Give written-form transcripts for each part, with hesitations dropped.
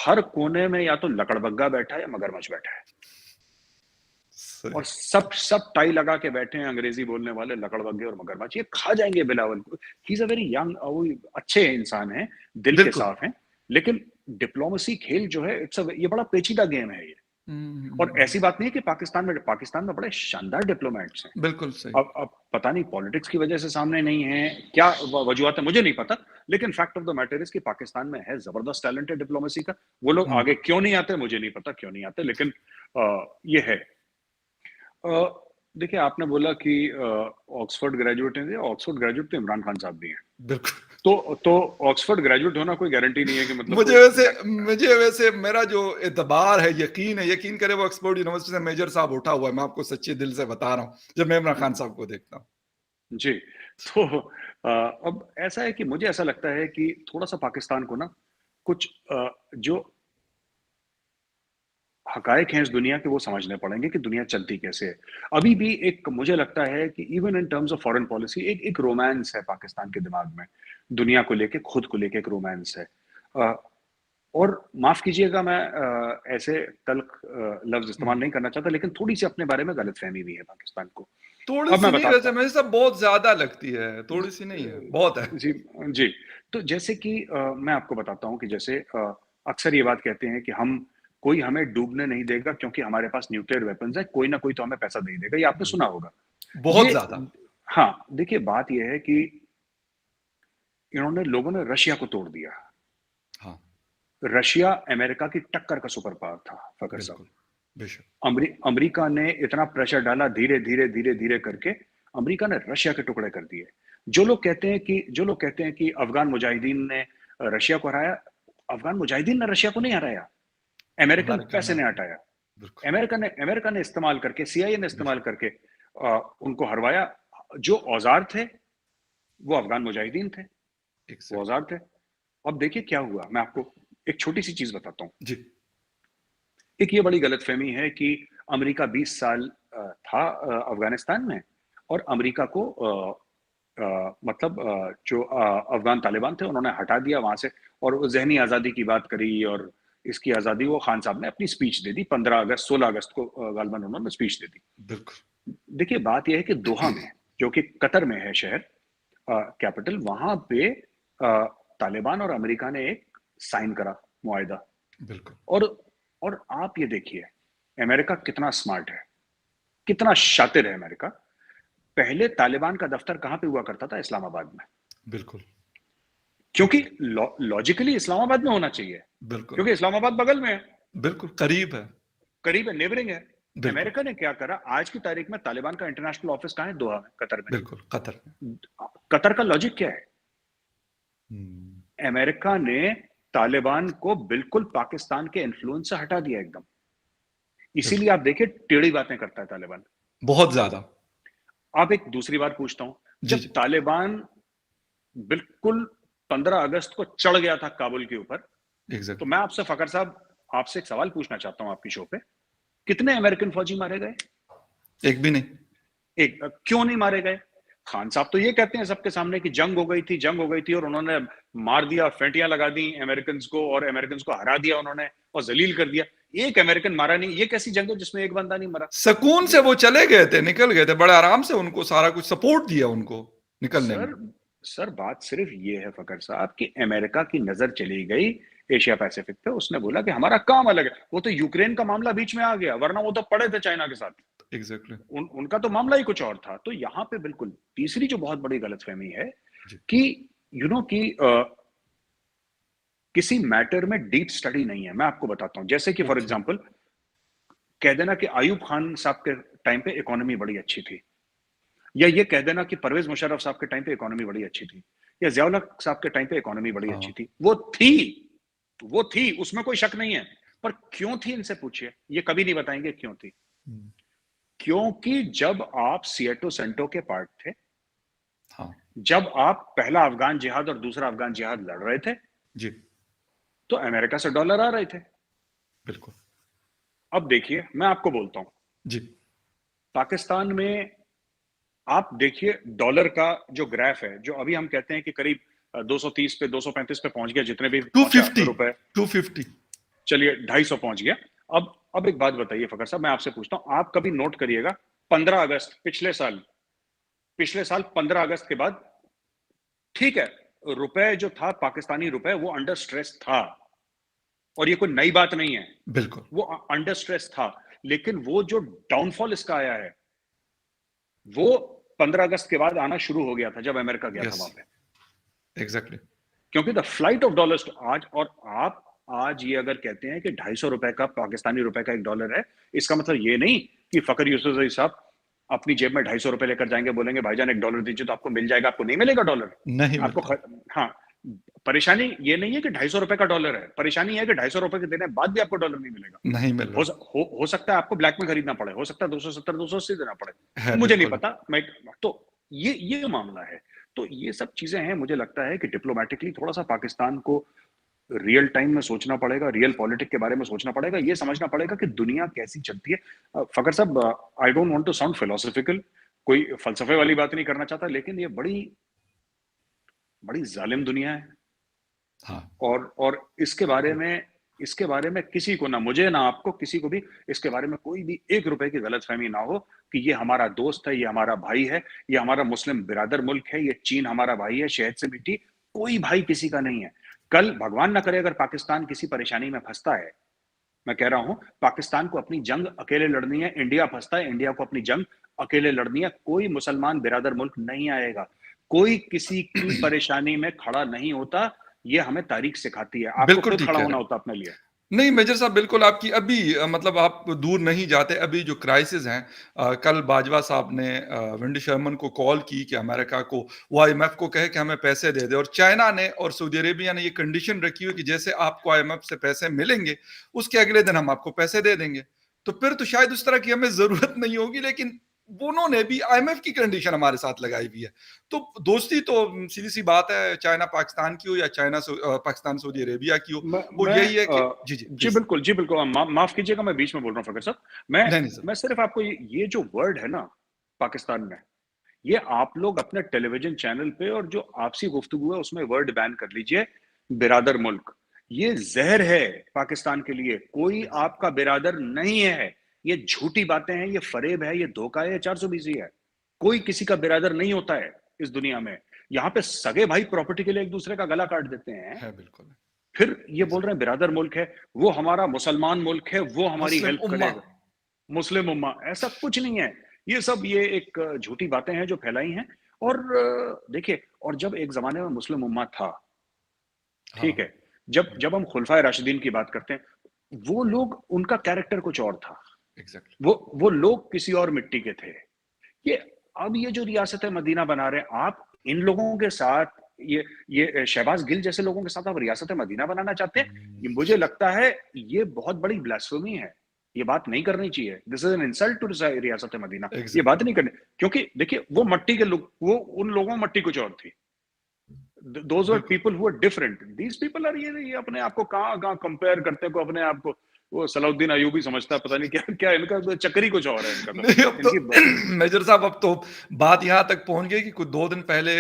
हर कोने में या तो लकड़बग्गा बैठा है या मगरमच्छ बैठा है। सही। और सब टाई लगा के बैठे हैं अंग्रेजी बोलने वाले लकड़बग्गे और मगरमच्छ, ये खा जाएंगे बिलावल को। He is a very young, वो अच्छे इंसान हैं, दिल के बिल्कुल। साफ हैं, लेकिन डिप्लोमेसी खेल जो है ये बड़ा पेचीदा गेम है ये। और हम्म। ऐसी बात नहीं है कि पाकिस्तान में बड़े शानदार डिप्लोमेट्स हैं। बिल्कुल सही। अब पता नहीं पॉलिटिक्स की वजह से सामने नहीं है, क्या वजूहत है मुझे नहीं पता, लेकिन fact of the matter is कि पाकिस्तान में है जबरदस्त टैलेंट है डिप्लोमेसी का। वो लोग हम्म। आगे क्यों नहीं आते मुझे नहीं पता, क्यों नहीं आते, लेकिन ये है। देखिए, आपने बोला कि ऑक्सफोर्ड ग्रेजुएट हैं, ऑक्सफोर्ड ग्रेजुएट तो इमरान खान साहब भी हैं। बिल्कुल। तो ऑक्सफोर्ड ग्रेजुएट होना कोई गारंटी नहीं है कि मतलब मुझे कोई वैसे मुझे वैसे मेरा जो एतबार है, यकीन करे, वो ऑक्सफोर्ड यूनिवर्सिटी से मेजर साहब उठा हुआ है। मैं आपको सच्चे दिल से बता रहा हूँ, जब मैं इमरान खान साहब को देखता हूँ। जी। तो अब ऐसा है कि मुझे ऐसा लगता है कि थोड़ा सा पाकिस्तान को ना कुछ जो हकायक हैं इस दुनिया के वो समझने पड़ेंगे कि दुनिया चलती कैसे है। अभी भी एक मुझे लगता है कि even in terms of foreign policy एक रोमांस है पाकिस्तान के दिमाग में, दुनिया को लेके, खुद को लेके एक रोमांस है। अ, और माफ कीजिएगा, मैं ऐसे तल्ख लफ्ज इस्तेमाल नहीं करना चाहता, लेकिन थोड़ी सी अपने बारे में गलतफहमी भी है पाकिस्तान को। थोड़ी अब सी मैं नहीं, बताता वैसे हूँ। मुझे सब बहुत ज्यादा लगती है, थोड़ी सी नहीं है, बहुत है। जी, जी। तो जैसे कि मैं आपको बताता हूँ कि जैसे अक्सर ये बात कहते हैं कि कोई हमें डूबने नहीं देगा क्योंकि हमारे पास न्यूक्लियर वेपन्स है, कोई ना कोई तो हमें पैसा दे ही देगा, ये आपने सुना होगा। बहुत ये ज्यादा। हाँ, देखिए बात ये है कि लोगों ने रशिया को तोड़ दिया। हाँ। रशिया अमेरिका की टक्कर का सुपर पावर था, फकर साहब। बिल्कुल। बेशक। अमेरिका ने इतना प्रेशर डाला, धीरे धीरे धीरे धीरे करके अमेरिका ने रशिया के टुकड़े कर दिए। जो लोग कहते हैं कि अफगान मुजाहिदीन ने रशिया को हराया, अफगान मुजाहिदीन ने रशिया को नहीं हराया, अमेरिकन अमेरिका पैसे ने। ने हटाया। बिल्कुल। अमेरिका ने इस्तेमाल करके, सीआईए ने इस्तेमाल बेशक। करके उनको हरवाया। जो औजार थे वो अफगान मुजाहिदीन थे, वो एग्जैक्टली। औजार थे। अब देखिए क्या हुआ, मैं आपको एक छोटी सी चीज बताता हूँ। जी। एक ये बड़ी गलतफहमी है कि अमेरिका 20 साल था अफगानिस्तान में, और अमेरिका को मतलब जो अफगान तालिबान थे उन्होंने हटा दिया वहां से, और वो जहनी आज़ादी की बात करी, और इसकी आज़ादी, वो खान साहब ने अपनी स्पीच दे दी 15 अगस्त, 16 अगस्त को गालबन उन्होंने स्पीच दे दी। बिल्कुल। देखिए बात यह है कि दोहा में, जो कि कतर में है शहर, कैपिटल, वहां पे तालिबान और अमेरिका ने एक साइन करा मुआहिदा। बिल्कुल। और और आप ये देखिए अमेरिका कितना स्मार्ट है, कितना शातिर है अमेरिका। पहले तालिबान का दफ्तर कहां पे हुआ करता था? इस्लामाबाद में। बिल्कुल। क्योंकि एग्जैक्ट। लॉजिकली इस्लामाबाद में होना चाहिए, बिल्कुल। क्योंकि इस्लामाबाद बगल में है, बिल्कुल करीब है। करीब है, नेबरिंग है। बिल्कुल। अमेरिका ने क्या करा, आज की तारीख में तालिबान का इंटरनेशनल ऑफिस कहां है? दोहा में, कतर में। बिल्कुल कतर में। कतर का लॉजिक क्या है? हम्म। अमेरिका ने तालिबान को बिल्कुल पाकिस्तान के इन्फ्लुएंस से हटा दिया एकदम। इसीलिए बिल्कुल। आप देखिए टेढ़ी बातें करता है तालिबान। बहुत ज्यादा। आप एक दूसरी बात पूछता हूं, जी जब जी। तालिबान बिल्कुल 15 अगस्त को चढ़ गया था काबुल के ऊपर, तो एग्जैक्टली। मैं आपसे फकर साहब, आपसे एक सवाल पूछना चाहता हूं आपकी शो पे, कितने अमेरिकन फौजी मारे गए? एक भी नहीं। एक। क्यों नहीं मारे गए? खान साहब तो ये कहते हैं सबके सामने कि जंग हो गई थी, जंग हो गई थी, और उन्होंने मार दिया, फेंटियां लगा दी अमेरिकन को, और अमेरिकन को हरा दिया उन्होंने और जलील कर दिया। एक अमेरिकन मारा नहीं। ये कैसी जंग है जिसमें एक बंदा नहीं मरा? सुकून से ये वो चले गए थे, निकल गए थे बड़े आराम से, उनको सारा कुछ सपोर्ट दिया उनको निकलने में। सर सर बात सिर्फ ये है फकर साहब कि अमेरिका की नजर चली गई एशिया पैसिफिक पे, उसने बोला कि हमारा काम अलग है। वो तो यूक्रेन का मामला बीच में आ गया, वरना वो तो पड़े थे चाइना के साथ। एग्जैक्टली। उनका तो मामला ही कुछ और था। तो यहाँ पे बिल्कुल तीसरी जो बहुत बड़ी गलतफहमी है जी। कि कि किसी मैटर में डीप स्टडी नहीं है। मैं आपको बताता हूं, जैसे कि फॉर ओके। एग्जांपल कह देना कि आयूब खान साहब के टाइम पे इकोनॉमी बड़ी अच्छी थी, या ये कह देना कि परवेज मुशर्रफ साहब के टाइम पे इकोनॉमी बड़ी अच्छी थी, या जियाउल हक साहब के टाइम पे इकोनॉमी बड़ी अच्छी हाँ। थी। वो थी, उसमें कोई शक नहीं है। पर क्यों थी, इनसे पूछिए, ये कभी नहीं बताएंगे क्यों थी। हम्म। क्योंकि जब आप सिएटो सेंटो के पार्ट थे, हाँ। जब आप पहला अफगान जिहाद और दूसरा अफगान जिहाद लड़ रहे थे, जी। तो अमेरिका से डॉलर आ रहे थे। बिल्कुल। अब देखिए मैं आपको बोलता हूं, जी। पाकिस्तान में आप देखिए डॉलर का जो ग्राफ है, जो अभी हम कहते हैं कि करीब 230 पे, 235 पे पहुंच गया, जितने भी टू पहुंचा फिफ्टी रुपए। 250। चलिए 250 पहुंच गया। अब एक बात बताइए फखर साहब, मैं आपसे पूछता हूं, आप कभी नोट करिएगा 15 अगस्त पिछले साल 15 अगस्त के बाद, ठीक है, रुपए जो था पाकिस्तानी रुपए वो अंडर स्ट्रेस था, और ये कोई नई बात नहीं है, बिल्कुल। वो अंडर स्ट्रेस था। लेकिन वो जो डाउनफॉल इसका आया है वो 15 अगस्त के बाद आना शुरू हो गया था जब अमेरिका गया था यस, वहां पे। एग्जैक्टली। क्योंकि द फ्लाइट ऑफ डॉलर्स आज, और आप आज ये अगर कहते हैं कि 250 रुपए का पाकिस्तानी रुपए का $1 है, इसका मतलब ये नहीं कि फकर यूसुफ साहब अपनी जेब में 250 रुपए लेकर जाएंगे, बोलेंगे भाईजान $1 दीजिए तो आपको मिल जाएगा, आपको नहीं मिलेगा डॉलर। नहीं आपको मिलता। हाँ, परेशानी ये नहीं है कि 250 रुपए का डॉलर है, परेशानी है कि 250 रुपए के देने बाद भी आपको डॉलर नहीं मिलेगा। नहीं मिल रहा हो सकता है आपको ब्लैक में खरीदना पड़े, हो सकता है 270 280 देना पड़े, है। मुझे नहीं बिल्कुल। पता। मैं तो ये मामला है। तो ये सब चीजें हैं, मुझे लगता है कि डिप्लोमेटिकली थोड़ा सा पाकिस्तान को रियल टाइम में सोचना पड़ेगा, रियल पॉलिटिक के बारे में सोचना पड़ेगा, ये समझना पड़ेगा कि दुनिया कैसी चलती है। फकर साहब, I don't want to sound philosophical, कोई फलसफे वाली बात नहीं करना चाहता, लेकिन ये बड़ी बड़ी जालिम दुनिया है। हाँ। और इसके बारे में किसी को, ना मुझे ना आपको, किसी को भी इसके बारे में कोई भी 1 रुपए की गलतफहमी ना हो कि ये हमारा दोस्त है, ये हमारा भाई है, ये हमारा मुस्लिम बिरादर मुल्क है, ये चीन हमारा भाई है, शहद से मीठी, कोई भाई किसी का नहीं है। कल भगवान ना करे अगर पाकिस्तान किसी परेशानी में फंसता है, मैं कह रहा हूं पाकिस्तान को अपनी जंग अकेले लड़नी है, इंडिया फंसता है, इंडिया को अपनी जंग अकेले लड़नी है, कोई मुसलमान बिरादर मुल्क नहीं आएगा, कोई किसी की परेशानी में खड़ा नहीं होता। ये हमें तारीख सिखाती है, आपको बिल्कुल खुद ठीक खड़ा कह होना रहे हैं। होता अपने लिए। नहीं मेजर साहब, बिल्कुल आपकी अभी मतलब आप दूर नहीं जाते। अभी जो क्राइसिस हैं, कल बाजवा साहब ने विंडी शर्मन को कॉल की कि अमेरिका को, वो आईएमएफ को कहे कि हमें पैसे दे दे, और चाइना ने और सऊदी अरेबिया ने ये कंडीशन रखी हुई कि जैसे आपको आईएमएफ से पैसे मिलेंगे उसके अगले दिन हम आपको पैसे दे देंगे। तो फिर तो शायद उस तरह की हमें जरूरत नहीं होगी, लेकिन उन्होंने भी आईएमएफ की कंडीशन हमारे साथ लगाई हुई है। तो दोस्ती तो सीधी सी बात है, चाइना पाकिस्तान की हो या पाकिस्तान सऊदी अरेबिया की हो, मैं, वो मैं यही है कि जी जी जी प्लीज। बिल्कुल, जी बिल्कुल, माफ कीजिएगा, मैं बीच में बोल रहा हूँ फकर साहब। नहीं नहीं सर। मैं सिर्फ आपको ये जो वर्ड है ना पाकिस्तान में, ये आप लोग अपने टेलीविजन चैनल पे और जो आपसी गुफ्तगू है उसमें वर्ड बैन कर लीजिए, बिरादर मुल्क। ये जहर है पाकिस्तान के लिए, कोई एग्जैक्टली। आपका बिरादर नहीं है। ये झूठी बातें हैं, ये फरेब है, ये धोखा है, ये 420 है। कोई किसी का बिरादर नहीं होता है इस दुनिया में। यहाँ पे सगे भाई प्रॉपर्टी के लिए एक दूसरे का गला काट देते हैं, है बिल्कुल। फिर ये बोल रहे एग्जैक्टली। हैं बिरादर मुल्क है, वो हमारा मुसलमान मुल्क है, वो हमारी मुस्लिम हेल्प उम्मा। करेगा, मुस्लिम उम्मा। ऐसा कुछ नहीं है। ये सब ये एक झूठी बातें हैं जो फैलाई हैं। और देखिए, और जब एक जमाने में मुस्लिम उम्मा था, ठीक हाँ। है, जब जब हम खुलफाए राशिदीन की बात करते हैं, वो लोग, उनका कैरेक्टर कुछ और था, एग्जैक्टली। वो लोग किसी और मिट्टी के थे। ये अब ये जो रियासत मदीना बना रहे हैं आप, इन लोगों के साथ, ये शहबाज गिल जैसे लोगों के साथ आप रियासत मदीना बनाना चाहते हैं, ये मुझे लगता है ये बहुत बड़ी ब्लास्फेमी है। ये बात नहीं करनी चाहिए। This is an insult to रियासत मदीना। ये बात एग्जैक्टली। नहीं करनी, क्योंकि देखिए वो मट्टी के लोग, वो उन लोगों में मट्टी कुछ और थी। दोज आर बिल्कुल। People who are different, these people are, ये अपने आप को कहाँ कहाँ कंपेयर करते हैं, को अपने आप को वो सलाउद्दीन अयूबी समझता है, पता नहीं क्या क्या, इनका तो चक्कर ही कुछ और है इनका तो। नहीं अब तो इनकी मेजर साहब, अब तो बात यहाँ तक पहुंच गई कि कुछ 2 दिन पहले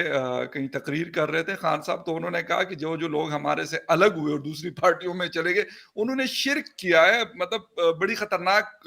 कहीं तकरीर कर रहे थे खान साहब, तो उन्होंने कहा कि जो जो लोग हमारे से अलग हुए और दूसरी पार्टियों में चले गए, उन्होंने शिर्क किया है। मतलब बड़ी खतरनाक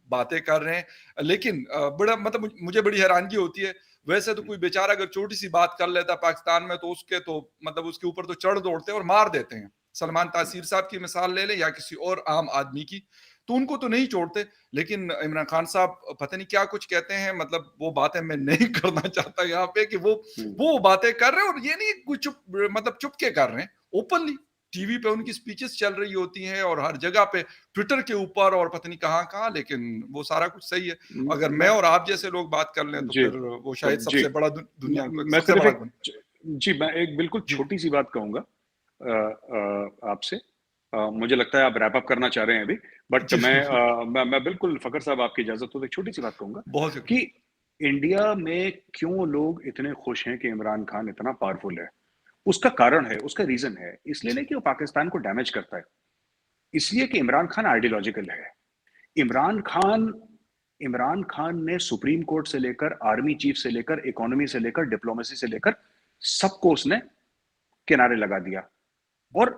बातें कर रहे हैं। लेकिन बड़ा मतलब मुझे बड़ी हैरानगी होती है। वैसे तो कोई बेचारा अगर छोटी सी बात कर लेता पाकिस्तान में, तो उसके तो मतलब उसके ऊपर तो चढ़ दौड़ते हैं और मार देते हैं। सलमान तासीर साहब की मिसाल ले लें या किसी और आम आदमी की, तो उनको तो नहीं छोड़ते। लेकिन इमरान खान साहब पता नहीं क्या कुछ कहते हैं, मतलब वो बातें मैं नहीं करना चाहता यहाँ पे कि वो बातें कर रहे हैं, और ये नहीं कुछ चुप, मतलब चुप के कर रहे हैं, ओपनली टीवी पे उनकी स्पीचेस चल रही होती हैं और हर जगह पे ट्विटर के ऊपर और पता नहीं कहाँ कहाँ, लेकिन वो सारा कुछ सही है। अगर मैं मैं और आप जैसे लोग बात कर लें तो जी, फिर वो तो शायद जी, सबसे बड़ा दुनिया का मैं सबसे सिर्फ बड़ा एक, गुन। जी, मैं एक बिल्कुल जी छोटी सी बात कहूंगा आपसे। मुझे लगता है आप रैप अप करना चाह रहे हैं अभी, बट जी बिल्कुल। मैं बिल्कुल, फकर साहब आपकी इजाजत हो तो एक छोटी सी बात कहूंगा बहुत शुक्रिया। कि इंडिया में क्यों लोग इतने खुश हैं कि इमरान खान इतना पावरफुल है। उसका कारण है, उसका रीजन है, इसलिए नहीं कि वो पाकिस्तान को डैमेज करता है, इसलिए कि इमरान खान आइडियोलॉजिकल है। इमरान खान इमरान खान ने सुप्रीम कोर्ट से लेकर, आर्मी चीफ से लेकर, इकोनॉमी से लेकर, डिप्लोमेसी से लेकर सबको उसने किनारे लगा दिया। और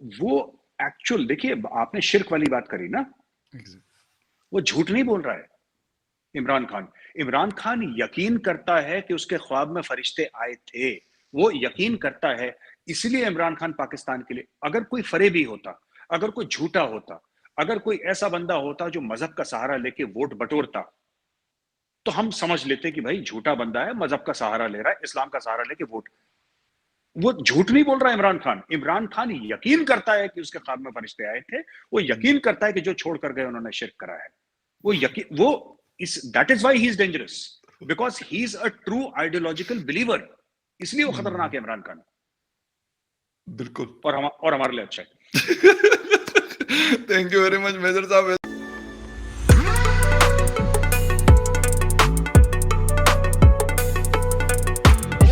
वो एक्चुअल देखिए, आपने शिर्क वाली बात करी ना, एग्ज़ैक्ट वो झूठ नहीं बोल रहा है इमरान खान। इमरान खान यकीन करता है कि उसके ख्वाब में फरिश्ते आए थे। वो यकीन करता है, इसलिए इमरान खान पाकिस्तान के लिए, अगर कोई फरेबी होता, अगर कोई झूठा होता, अगर कोई ऐसा बंदा होता जो मज़हब का सहारा लेके वोट बटोरता, तो हम समझ लेते कि भाई झूठा बंदा है, मज़हब का सहारा ले रहा है, इस्लाम का सहारा लेके वोट। वो झूठ नहीं बोल रहा है इमरान खान। इमरान खान यकीन करता है कि उसके ख्वाब में फरिश्ते आए थे। वो यकीन करता है कि जो छोड़ कर गए उन्होंने शिर्क करा है। वो इस that is why he is dangerous, because he is a true ideological believer. इसलिए वो खतरनाक हुँ, है इमरान खान। बिल्कुल। और हमारे लिए अच्छा है। Thank you very much major साहब।